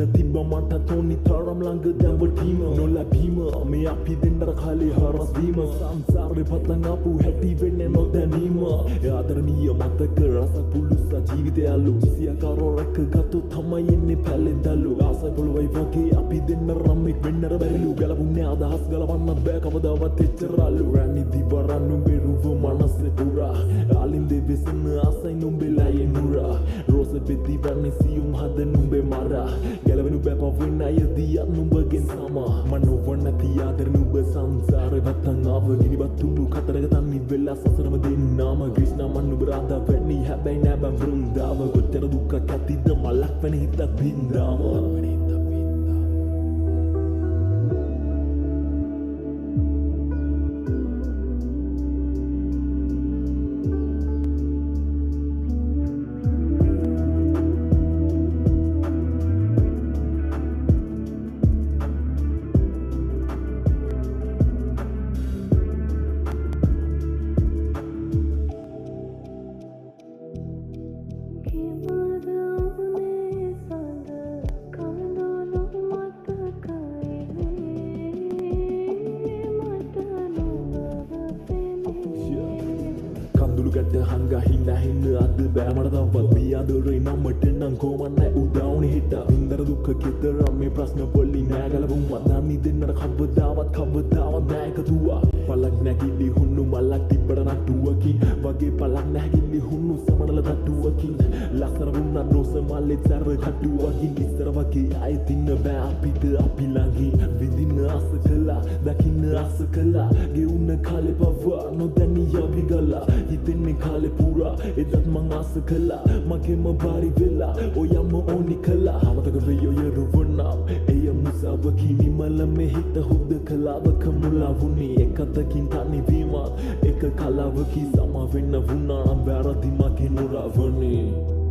තිබ්බ මට තෝනි තරම් ළඟ දැවටීම නොලැබීම මේ අපි දෙන්නට කාලේ හරස් වීම සංසාරේ පතන් ආපු හැටි වෙන්නේ නොදැනීම ආදරණීය මතක රස පුලුස ජීවිතය අලු සියකාරෝ රැක ගත්තොත් තමයි එන්නේ පැලෙන්දලු ආසයි පොළොවයි වගේ අපි දෙන්න රම්මෙක් වෙන්නට බැරිලු ගලපුන්නේ අදහස් ගලවන්නත් බෑ කවදාවත් එච්චරලු රැනි දිවරන් නුඹේ රුව මනසේ පුරා ආලින්දේ වෙසෙන ආසයි නුඹෙලායේ නුරා රෝස පෙති වන්නේ සියුම් හද නුඹේ මරා ගැලවෙනු බෑ පවෙන්න අයදියත් නුඹගෙන් සමා මනෝව නැති ආදර නුඹ සංසාරේ වත්තන් ආව ගිනිබත් තුඩු කතරක තන්නි වෙලා සසරම දෙන්නාම ක්‍රිෂ්ණා මන් නුඹ රාදා වෙන්නේ හැබැයි නෑ බම් වෘන්දාව කොච්චර දුක්ඛ ඇතිද මලක් වෙන හිතක් බින්දාව ගට හංග හින්න හින්න අද බෑමට තවත් මේ අදරේ නම්මට නම් කොමන්නෑ උදාවුනේ හිට වින්දර දුක්ඛ කෙතර මේ ප්‍රශ්න පොලි නෑ ගලපුම් වදන්නේ දෙන්නට කවදාවත් නෑ එකතුවා පලක් නැගිලි හුන්නු මලක් තිබ්බට නටුවකින් වගේ පලක් නැගිලි හුන්නු සමනල තටුවකින් ලස්සන වුණා රෝස මල්ලේ තර කටුවකින් ඉස්සර වගේ ආයෙත් ඉන්න බෑ අපිට අපි ළඟින් විඳින්න ආස කළා දකින්න ආස කළා ගෙවුන කාලේ පවා නොදැනී යවි ගලා හිතෙන්නේ කාලේ පුරා එදත් මං ආස කළා මගේම බාරි වෙලා ඔයම ඕනි කළා අමතක වෙයි ඔය රුවන්නම් එය මුසාවකි නිමල මෙහිත හුද්ද කලාවක මුලා වුණේ එකතකින් තනි වීම එක කලාවකි සම වෙන්න වුණා නම් වැරදි මගේ නුරවනේ